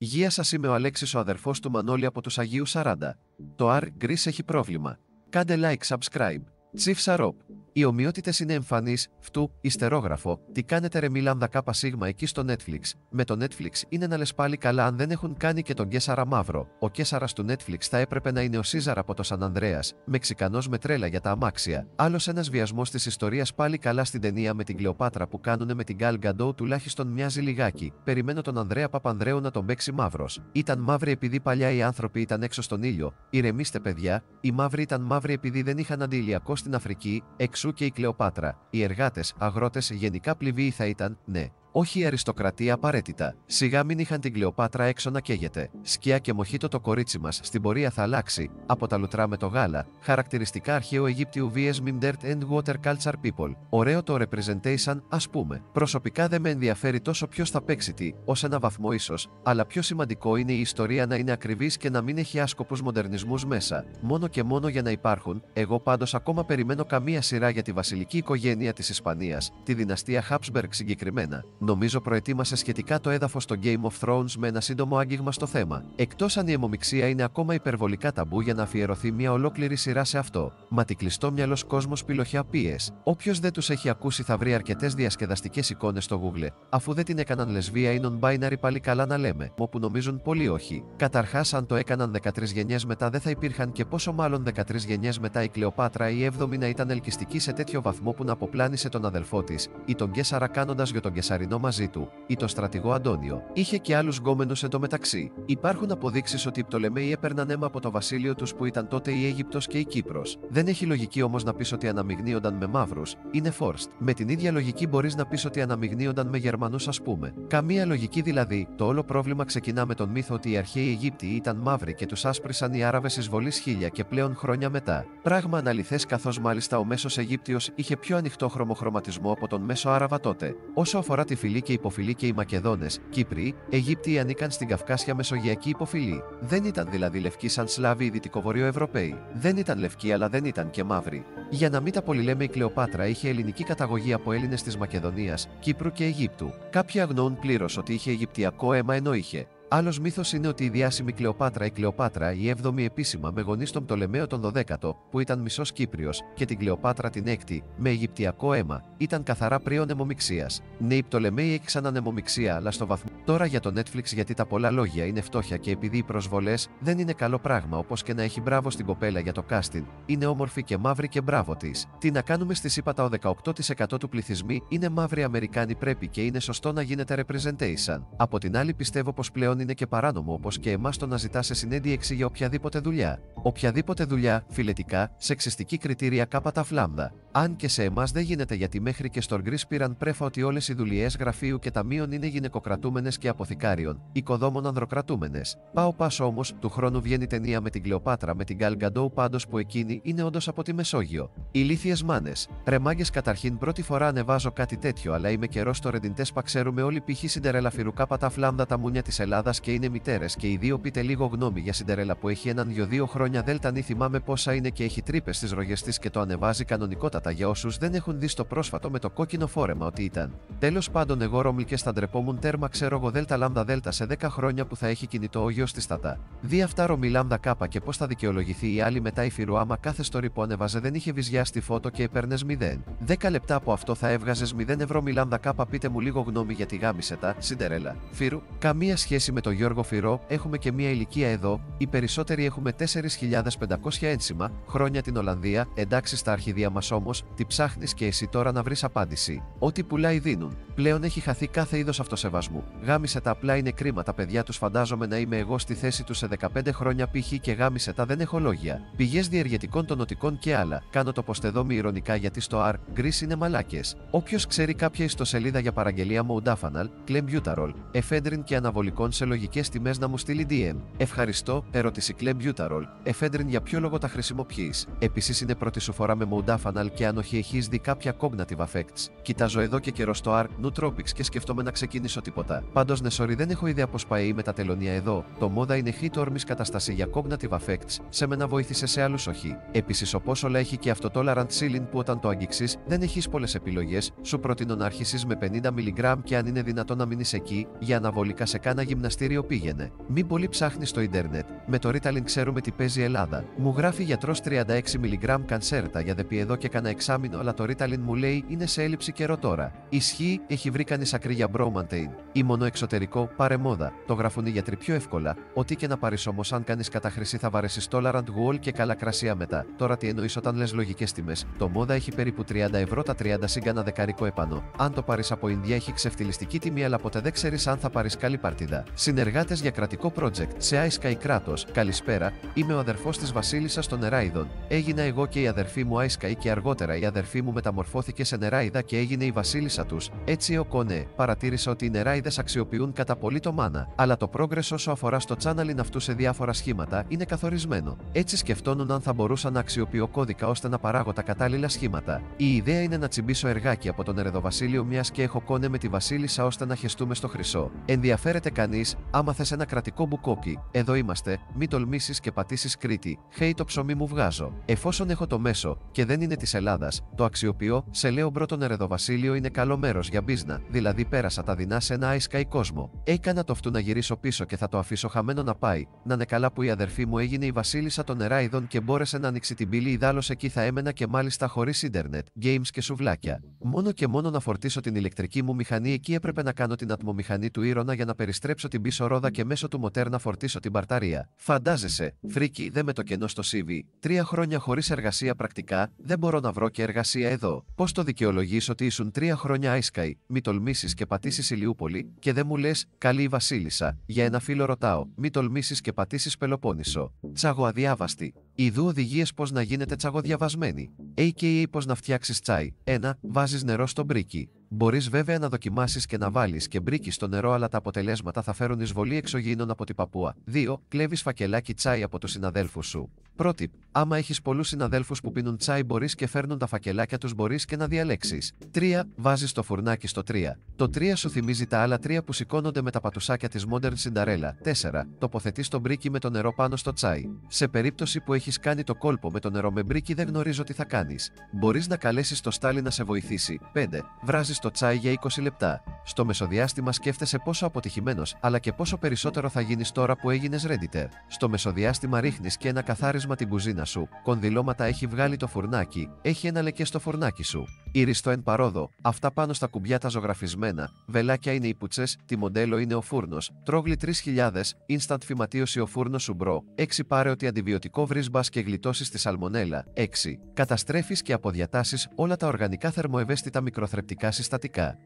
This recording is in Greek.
Γεια σας, είμαι ο Αλέξης, ο αδερφός του Μανώλη από τους Αγίου 40. Το R Greece έχει πρόβλημα. Κάντε like, subscribe. Chief Sarop. Οι ομοιότητες είναι εμφανείς, φτού, ιστερόγραφο, τι κάνετε ρε Μίλανδα ΚΣ εκεί στο Netflix. Με το Netflix είναι να λες πάλι καλά αν δεν έχουν κάνει και τον Κέσαρα μαύρο. Ο Κέσαρας του Netflix θα έπρεπε να είναι ο Σίζαρ από το Σαν Ανδρέας, Μεξικανός με τρέλα για τα αμάξια. Άλλος ένας βιασμός της ιστορίας πάλι καλά στην ταινία με την Κλεοπάτρα που κάνουνε με την Γκάλ Γκαντό τουλάχιστον μοιάζει λιγάκι. Περιμένω τον Ανδρέα Παπανδρέου να τον παίξει μαύρος. Ήταν μαύροι επειδή παλιά οι άνθρωποι ήταν έξω στον ήλιο. Ηρεμήστε παιδιά, οι μαύροι ήταν μαύροι επειδή δεν είχαν αντιλιακό στην Αφρική, εξού και η Κλεοπάτρα. Οι εργάτες, αγρότες, γενικά πληβοί θα ήταν, ναι. Όχι η αριστοκρατία απαραίτητα. Σιγά μην είχαν την Κλεοπάτρα έξω να καίγεται. Σκιά και μοχίτο το κορίτσι μας στην πορεία θα αλλάξει. Από τα λουτρά με το γάλα. Χαρακτηριστικά αρχαίου Αιγύπτιου vs Mim Dirt and Water Culture People. Ωραίο το representation, ας πούμε. Προσωπικά δεν με ενδιαφέρει τόσο ποιος θα παίξει τι, ως ένα βαθμό ίσως, αλλά πιο σημαντικό είναι η ιστορία να είναι ακριβής και να μην έχει άσκοπους μοντερνισμούς μέσα. Μόνο και μόνο για να υπάρχουν. Εγώ πάντως ακόμα περιμένω καμία σειρά για τη βασιλική οικογένεια της Ισπανίας, τη δυναστεία Habsburg συγκεκριμένα. Νομίζω προετοίμασε σχετικά το έδαφος στο Game of Thrones με ένα σύντομο άγγιγμα στο θέμα. Εκτός αν η αιμομιξία είναι ακόμα υπερβολικά ταμπού για να αφιερωθεί μια ολόκληρη σειρά σε αυτό. Μα τι κλειστόμυαλος κόσμος πυλοχιά πίες. Όποιος δεν τους έχει ακούσει θα βρει αρκετές διασκεδαστικές εικόνες στο Google, αφού δεν την έκαναν λεσβία ή non-binary πάλι καλά να λέμε, όπου νομίζουν πολύ όχι. Καταρχάς, αν το έκαναν 13 γενιές μετά δεν θα υπήρχαν και πόσο μάλλον 13 γενιές μετά η Κλεοπάτρα η 7η να ήταν ελκυστική σε τέτοιο βαθμό που να αποπλάνησε τον αδελφό της, ή τον Κέσαρα κάνοντας για τον Κεσαρινό μαζί του, ή τον στρατηγό Αντώνιο. Είχε και άλλους γκόμενους εντωμεταξύ. Υπάρχουν αποδείξεις ότι οι Πτολεμαίοι έπαιρναν αίμα από το βασίλειο τους που ήταν τότε η Αίγυπτος και η Κύπρος. Δεν έχει λογική όμως να πεις ότι αναμειγνύονταν με μαύρους, είναι forced. Με την ίδια λογική μπορείς να πεις ότι αναμειγνύονταν με Γερμανούς, ας πούμε. Καμία λογική δηλαδή. Το όλο πρόβλημα ξεκινά με τον μύθο ότι οι αρχαίοι Αιγύπτιοι ήταν μαύροι και τους άσπρησαν οι Άραβες εισβολής 1000 και πλέον χρόνια μετά. Πράγμα αναλυθές, καθώς μάλιστα ο μέσος Αιγύπτιος είχε πιο ανοιχτό χρωματισμό από τον μέσο Άραβα τότε. Όσο αφορά τη φυλή και υποφυλή και οι Μακεδόνες, Κύπροι, Αιγύπτιοι ανήκαν στην Καυκάσια Μεσογειακή υποφυλή. Δεν ήταν δηλαδή λευκοί σαν Σλάβοι ή Δυτικοβορειοευρωπαίοι. Δεν ήταν λευκοί αλλά δεν ήταν και μαύροι. Για να μην τα πολυλέμε, η Κλεοπάτρα είχε ελληνική καταγωγή από Έλληνες της Μακεδονίας, Κύπρου και Αιγύπτου. Κάποιοι αγνοούν πλήρως ότι είχε Αιγυπτιακό αίμα ενώ είχε. Άλλος μύθος είναι ότι η διάσημη Κλεοπάτρα, η Κλεοπάτρα η 7η επίσημα με γονείς τον Πτολεμαίο τον 12ο, που ήταν μισός Κύπριος, και την Κλεοπάτρα την 6η, με Αιγυπτιακό αίμα, ήταν καθαρά πρίον αιμομιξίας. Ναι, οι Πτολεμαίοι έξαναν αιμομιξία, αλλά στο βαθμό. Τώρα για το Netflix, γιατί τα πολλά λόγια είναι φτώχεια και επειδή οι προσβολές δεν είναι καλό πράγμα, όπως και να έχει μπράβο στην κοπέλα για το casting, είναι όμορφη και μαύρη και μπράβο της. Τι να κάνουμε στη ΣΥΠΑ, τα 18% του πληθυσμού είναι μαύροι Αμερικάνοι, πρέπει και είναι σωστό να γίνεται representation. Από την άλλη, πιστεύω πως πλέον είναι και παράνομο όπως και εμάς το να ζητά σε συνέντευξη για οποιαδήποτε δουλειά. Οποιαδήποτε δουλειά, φιλετικά, σεξιστική κριτήρια κάπατα φλάμδα. Αν και σε εμάς δεν γίνεται, γιατί μέχρι και στο Greece πήραν πρέφα ότι όλες οι δουλειές γραφείου και ταμείων είναι γυναικοκρατούμενες και αποθηκάριων, οικοδόμων ανδροκρατούμενες. Πάω πάσο όμως, του χρόνου βγαίνει ταινία με την Κλεοπάτρα με την Γκάλ Γκαντό, πάντως που εκείνη είναι όντως από τη Μεσόγειο. Ηλίθιες μάνες. Ρε μάγκες, καταρχήν πρώτη φορά ανεβάζω κάτι τέτοιο, αλλά είμαι καιρός στο Ρεντιντέσπα, ξέρουμε όλοι π.χ. Σιντερέλα φιρουκά πατά φλάμδα τα μούνια της Ελλάδας και είναι μητέρες και οι δύο. Πείτε λίγο γνώμη για Σιντερέλα που έχει έναν γιο 2 χρόνια δέλτα νη, θυμάμαι πόσα είναι και έχει τρύπες στις ρογές της και το ανεβάζει κανονικότατα για όσους δεν έχουν δει στο πρόσφατο με το κόκκινο φόρεμα ότι ήταν. Τέλος πάντων, εγώ Ρώμλικες θα ντρεπόμουν τέρμα, ξέρω εγώ δέλτα λάμδα δέλτα σε 10 χρόνια που θα έχει κινητό ο γιος της τατά. Δει αυτά Ρωμή λάμδα κάπα και πώς θα δικαιολογηθεί η άλλη μετά η Φιρου, άμα κάθε story που ανεβάζε δεν είχε βυζιά στη φώτο και έπαιρνες 0. 10 λεπτά από αυτό θα έβγαζες 0 ευρώ μιλάμδα κάπα. Πείτε μου λίγο γνώμη γιατί γάμισε τα Σιντερέλα. Φιρου, καμία σχέση με το Γιώργο Φυρό, έχουμε και μία ηλικία εδώ, οι περισσότεροι έχουμε 4.500 ένσημα, χρόνια την Ολλανδία, εντάξει στα αρχιδία μας όμως, τι ψάχνεις και εσύ τώρα να βρεις απάντηση. Ό,τι πουλάει δίνουν. Πλέον έχει χαθεί κάθε είδος αυτοσεβασμού. Γάμισε τα, απλά είναι κρίμα τα παιδιά τους, φαντάζομαι να είμαι εγώ στη θέση τους σε 15 χρόνια π.χ. και γάμισε τα, δεν έχω λόγια. Πηγές διεργετικών των νοτικών και άλλα. Κάνω το ποστεδόμι ηρωνικά γιατί στο R Greece είναι μαλάκες. Όποιος ξέρει κάποια ιστοσελίδα για παραγγελία Modafinil, Clenbuterol, εφέντριν και αναβολικών σε λογικές τιμές να μου στείλει DM. Ευχαριστώ, ερώτηση Clenbuterol, εφέντριν για ποιο λόγο τα χρησιμοποιείς. Επίσης είναι πρώτη σου φορά με Modafinil και αν όχι έχεις δει κάποια cognitive effects. Κοιτάζω εδώ και καιρό στο R Nootropics και σκεφτόμαι να ξεκινήσω τίποτα. Πάντως ναι, sorry, δεν έχω ιδέα πως πάει με τα τελωνία εδώ. Το μόδα είναι hit όρμης καταστασία για cognitive effects, σε μένα βοήθησε, σε άλλους όχι. Επίσης όπως όλα έχει και αυτό tolerant ceiling που όταν το αγγίξεις δεν έχεις πολλές επιλογές, σου προτείνω να αρχίσεις με 50 mg και αν είναι δυνατόν να μείνεις εκεί, για αναβολικά σε κάνα γυμναστήριο γυμναστήριο πήγαινε. Μην πολύ ψάχνει στο ίντερνετ. Με το Ritalin ξέρουμε τι παίζει Ελλάδα. Μου γράφει γιατρός 36 mg κανσέρτα για δεπί εδώ και κανένα εξάμηνο, αλλά το Ritalin μου λέει είναι σε έλλειψη καιρό τώρα. Ισχύει, έχει βρει κανείς άκρη για Bromantain. Ή μόνο εξωτερικό, πάρε μόδα. Το γράφουν οι γιατροί πιο εύκολα. Ό,τι και να πάρεις όμως, αν κάνεις κατάχρηση θα βαρέσεις Tolerant Wall και καλά κρασιά μετά. Τώρα τι εννοείς όταν λες λογικές τιμές? Το μόδα έχει περίπου 30 ευρώ τα 30 σύγκανα δεκαρικό επάνω. Αν το πάρεις από Ινδία έχει ξεφτυλιστική τιμή, αλλά ποτέ δεν ξέρεις αν θα πάρεις καλή παρτίδα. Συνεργάτες για κρατικό project σε iSky κράτος. Καλησπέρα, είμαι ο αδερφός της Βασίλισσας των Νεράιδων. Έγινα εγώ και η αδερφή μου iSky και αργότερα η αδερφή μου μεταμορφώθηκε σε νεράιδα και έγινε η βασίλισσα τους. Έτσι ο Κονέ παρατήρησα ότι οι νεράιδες αξιοποιούν κατά πολύ το μάνα. Αλλά το progress όσο αφορά στο channeling αυτού σε διάφορα σχήματα είναι καθορισμένο. Έτσι σκεφτόμουν αν θα μπορούσα να αξιοποιώ κώδικα ώστε να παράγω τα κατάλληλα σχήματα. Η ιδέα είναι να τσιμπήσω εργάκι από τον Ερεδοβασίλειο μιας και έχω Κονέ με τη βασίλισσα ώστε να χεστούμε στο χρυσό. Ενδιαφέρεται κανείς? Άμα θες ένα κρατικό μπουκόκι, εδώ είμαστε, μην τολμήσεις και πατήσεις Κρήτη. Χέι το ψωμί μου βγάζω. Εφόσον έχω το μέσο και δεν είναι της Ελλάδας, το αξιοποιώ. Σε λέω μπρο, τον Ερεδοβασίλειο είναι καλό μέρος για μπίζνα, δηλαδή πέρασα τα δεινά σε ένα iSky κόσμο. Έκανα το αυτού να γυρίσω πίσω και θα το αφήσω χαμένο να πάει. Να είναι καλά που η αδερφή μου έγινε η βασίλισσα των Νεράιδων και μπόρεσε να ανοίξει την πύλη, ιδάλλως εκεί θα έμενα και μάλιστα χωρίς ίντερνετ, games και σουβλάκια. Μόνο και μόνο να φορτίσω την ηλεκτρική μου μηχανή, εκεί έπρεπε να κάνω την ατμομηχανή του Ήρωνα για να περιστρέψω την πίσω ρόδα και μέσω του μοτέρ να φορτίσω την μπαρταρία. Φαντάζεσαι, φρίκι, δε με το κενό στο CV. 3 χρόνια χωρίς εργασία πρακτικά, δεν μπορώ να βρω και εργασία εδώ. Πώς το δικαιολογείς ότι ήσουν 3 χρόνια iSky, μη τολμήσεις και πατήσεις Ηλιούπολη, και δεν μου λες καλή η βασίλισσα? Για ένα φίλο ρωτάω, μη τολμήσεις και πατήσεις Πελοπόννησο. Τσαγοαδιάβαστη. Ιδού οδηγίες πώς να γίνετε τσαγοδιαβασμένοι. AKA πώς να φτιάξεις τσάι. 1. Βάζεις νερό στο μπρίκι. Μπορείς βέβαια να δοκιμάσεις και να βάλεις και μπρίκι στο νερό, αλλά τα αποτελέσματα θα φέρουν εισβολή εξωγήινων από την Παππούα. 2. Κλέβεις φακελάκι τσάι από τους συναδέλφους σου. Πρότυπ. Άμα έχεις πολλούς συναδέλφους που πίνουν τσάι, μπορείς και φέρνουν τα φακελάκια τους, μπορείς και να διαλέξεις. 3. Βάζεις το φουρνάκι στο 3. Το 3 σου θυμίζει τα άλλα 3 που σηκώνονται με τα πατουσάκια της Modern Cinderella. 4. Τοποθετείς το μπρίκι με το νερό πάνω στο τσάι. Σε περίπτωση που έχεις κάνει το κόλπο με το νερό με μπρίκι, δεν γνωρίζω τι θα κάνεις. Μπορείς να καλέσεις το Στάλι να σε βοηθήσει. 5. Βράζεις το τσάι για 20 λεπτά. Στο μεσοδιάστημα σκέφτεσαι πόσο αποτυχημένος, αλλά και πόσο περισσότερο θα γίνεις τώρα που έγινες Redditor. Στο μεσοδιάστημα ρίχνεις και ένα καθάρισμα την κουζίνα σου. Κονδυλώματα έχει βγάλει το φουρνάκι, έχει ένα λεκέ στο φουρνάκι σου. Ήριστο εν παρόδο, αυτά πάνω στα κουμπιά τα ζωγραφισμένα. Βελάκια είναι οι πουτσές, τι μοντέλο είναι ο φούρνος. Τρόγλι 3000, instant φυματίωση ο φούρνος σου μπρο. 6. Πάρε ότι αντιβιωτικό βρεις μπας και γλιτώσεις τη σαλμονέλα. 6. Καταστρέφεις και αποδιατάσεις όλα τα οργανικά θερμοευαίσθητα μικροθρεπτικά συστατικά.